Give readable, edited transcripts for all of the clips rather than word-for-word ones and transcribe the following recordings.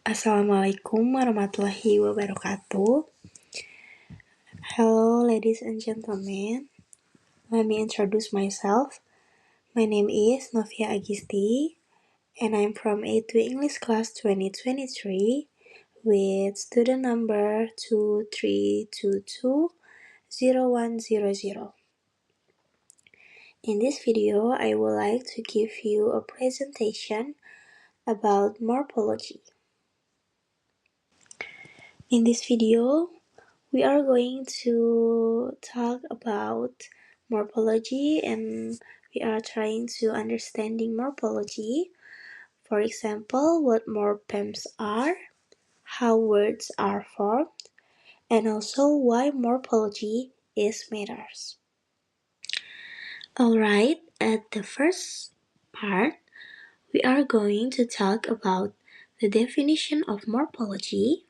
Assalamualaikum warahmatullahi wabarakatuh. Hello, ladies and gentlemen. Let me introduce myself. My name is Novia Agisti, and I'm from A2 English Class 2023 with student number 23220100. In this video, I would like to give you a presentation about morphology. In this video, we are going to talk about morphology, and we are trying to understanding morphology. For example, what morphemes are, how words are formed, and also why morphology is matters. Alright, at the first part, we are going to talk about the definition of morphology.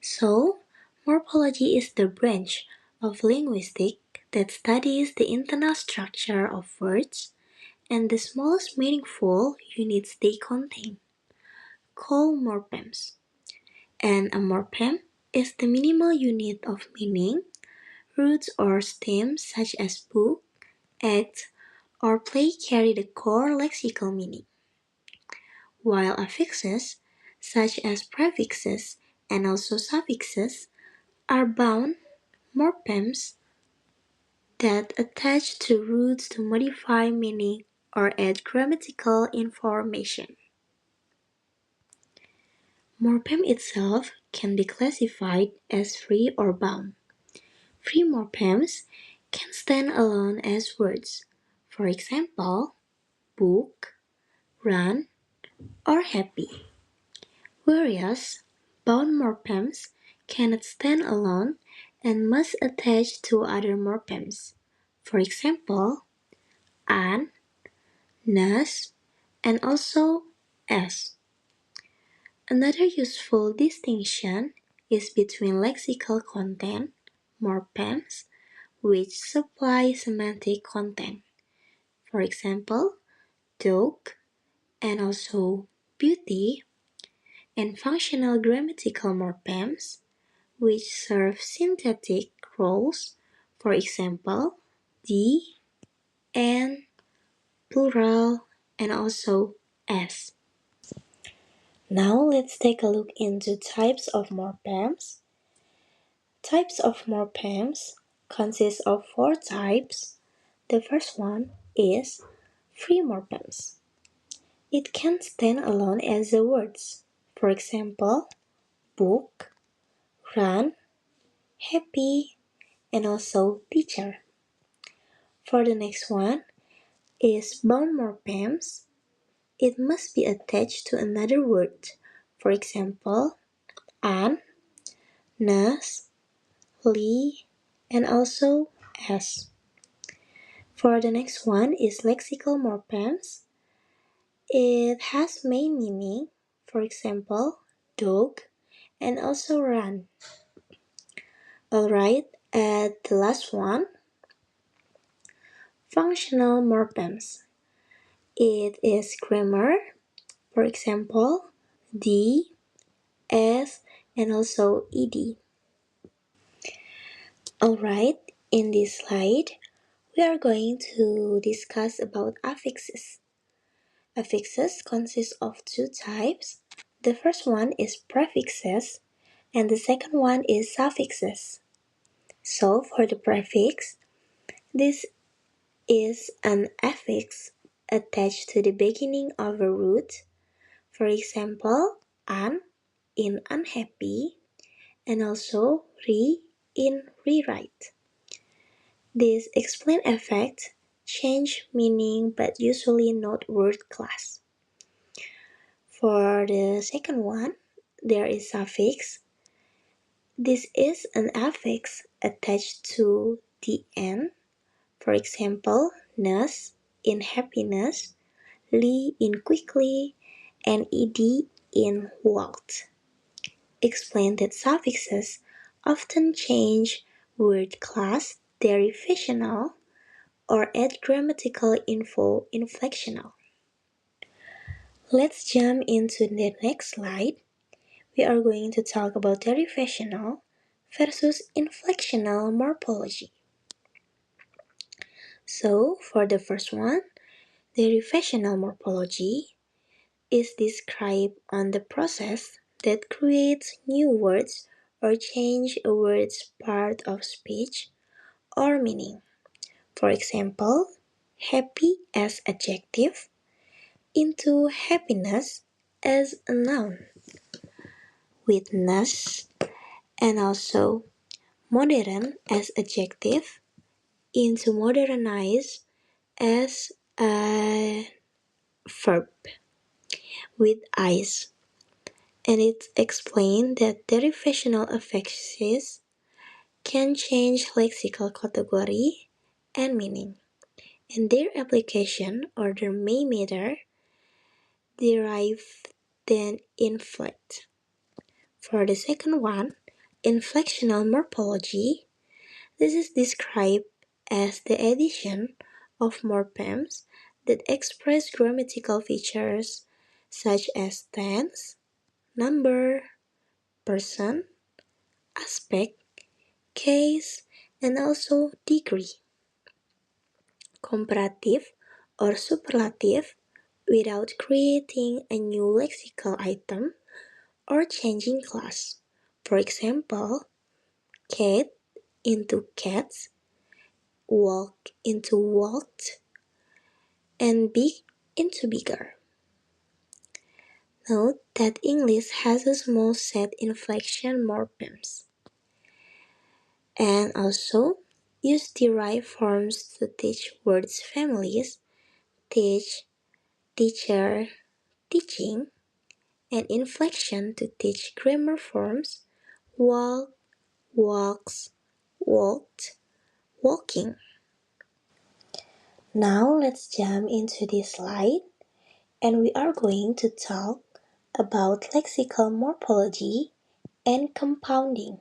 So, morphology is the branch of linguistics that studies the internal structure of words and the smallest meaningful units they contain, called morphemes. And a morpheme is the minimal unit of meaning. Roots or stems such as book, act, or play carry the core lexical meaning, while affixes, such as prefixes and also suffixes, are bound morphemes that attach to roots to modify meaning or add grammatical information. Morpheme itself can be classified as free or bound. Free morphemes can stand alone as words, for example, book, run, or happy. Whereas bound morphemes cannot stand alone and must attach to other morphemes, for example, an, nas, and also s. Another useful distinction is between lexical content, morphemes, which supply semantic content, for example, dog, and also beauty, and functional grammatical morphemes, which serve synthetic roles, for example, the, and, plural, and also s. Now let's take a look into types of morphemes. Types of morphemes consist of 4 types. The first one is free morphemes. It can stand alone as a words. For example, book, run, happy, and also teacher. For the next one is bound morphemes. It must be attached to another word. For example, an, nas, li, and also s. For the next one is lexical morphemes. It has main meaning, for example, dog, and also run. Alright, and the last one, functional morphemes. It is grammar, for example, the, as, and also ed. Alright, in this slide, we are going to discuss about affixes. Affixes consist of 2 types. The first one is prefixes, and the second one is suffixes. So, for the prefix, this is an affix attached to the beginning of a root. For example, an in unhappy, and also re in rewrite. These explain effects, change meaning but usually not word class. For the second one, there is suffix. This is an affix attached to the end. For example, ness in happiness, li in quickly, and ed in walked. Explain that suffixes often change word class, derivational, or add grammatical info inflectional. Let's jump into the next slide. we are going to talk about derivational versus inflectional morphology. So, for the first one, derivational morphology is described on the process that creates new words or change a word's part of speech or meaning. For example, happy as adjective into happiness as a noun, witness, and also modern as adjective into modernize as a verb with eyes. And it explained that derivational affixes can change lexical category and meaning, and their application or their main matter derive than inflect. For the second one, inflectional morphology, this is described as the addition of morphemes that express grammatical features such as tense, number, person, aspect, case, and also degree. Comparative or superlative without creating a new lexical item or changing class. For example, cat into cats, walk into walked, and big into bigger. Note that English has a small set inflection morphemes, and also use derived forms to teach words families, teach, teacher, teaching, and inflection to teach grammar forms, walk, walks, walked, walking. Now let's jump into this slide and we are going to talk about lexical morphology and compounding.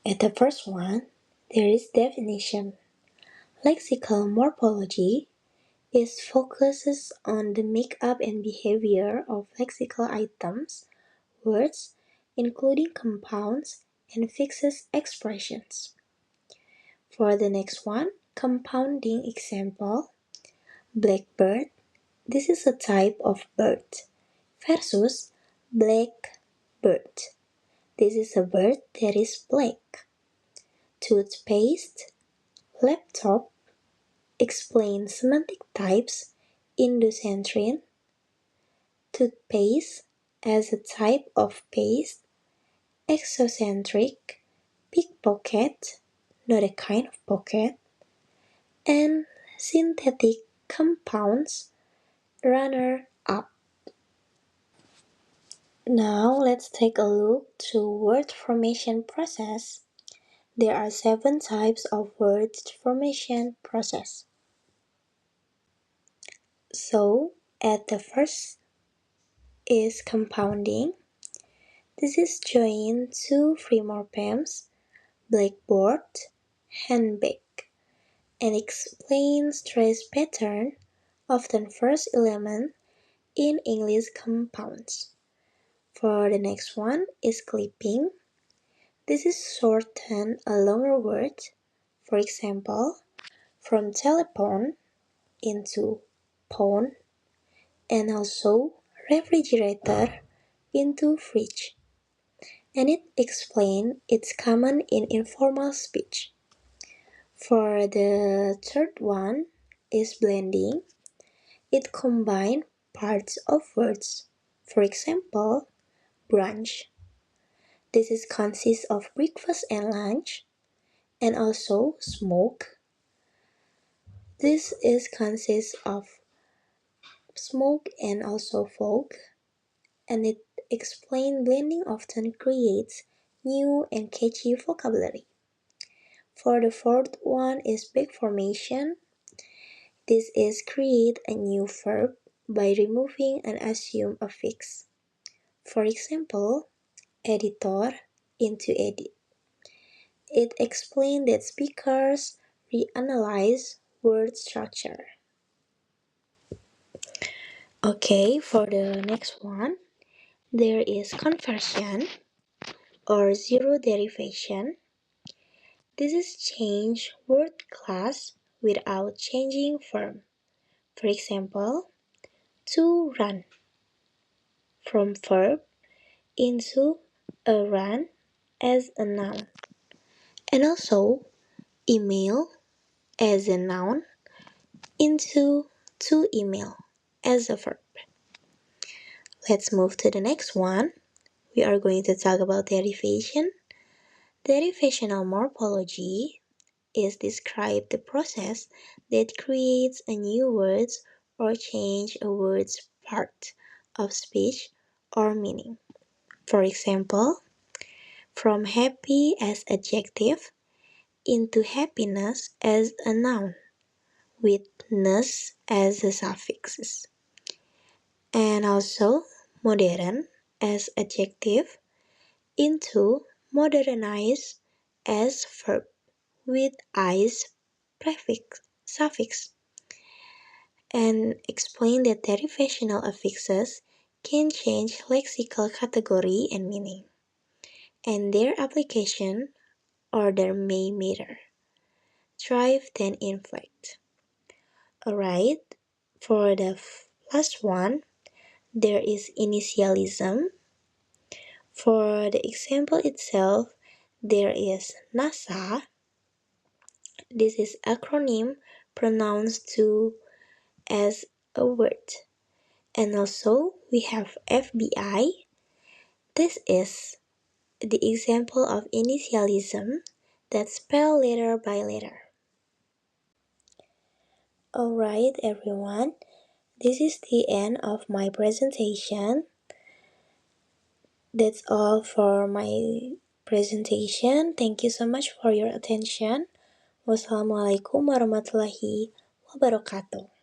At the first one, there is definition. Lexical morphology is focuses on the makeup and behavior of lexical items, words, including compounds and fixed expressions. For the next one, compounding example, blackbird, this is a type of bird, versus black bird, this is a bird that is black. Toothpaste, laptop, explain semantic types, Indocentrin, toothpaste as a type of paste, exocentric, pickpocket, not a kind of pocket, and synthetic compounds, runner up. Now let's take a look to word formation process. There are 7 types of word formation process. So at the first is compounding. This is join two free morphemes, blackboard, handbag, and explains trace pattern, often first element in English compounds. For the next one is clipping. This is shorten a longer word, for example, from telephone into phone, and also refrigerator into fridge. And it explains it's common in informal speech. For the third one is blending. It combines parts of words. For example, brunch. This is consists of breakfast and lunch, and also smoke. This is consists of smoke and also fog, and it explains blending often creates new and catchy vocabulary. For the fourth one is big formation. This is create a new verb by removing an assumed affix. For example, editor into edit. It explains that speakers reanalyze word structure. Okay, for the next one, There is conversion or zero derivation. This is change word class without changing form. For example, to run from verb into a run as a noun. And also email as a noun into to email as a verb. Let's move to the next one. We are going to talk about derivation. Derivational morphology is describe the process that creates a new word or change a word's part of speech or meaning. For example, from happy as adjective into happiness as a noun, with ness as a suffix. And also modern as adjective into modernize as verb with is prefix suffix, and explain that derivational affixes can change lexical category and meaning, and their application order may matter. Drive then inflect. Alright, for the last one, there is initialism. For the example itself, there is NASA. This is acronym pronounced to as a word. And also we have FBI. This is the example of initialism that spell letter by letter. Alright everyone, this is the end of my presentation. That's all for my presentation. Thank you so much for your attention. Wassalamualaikum warahmatullahi wabarakatuh.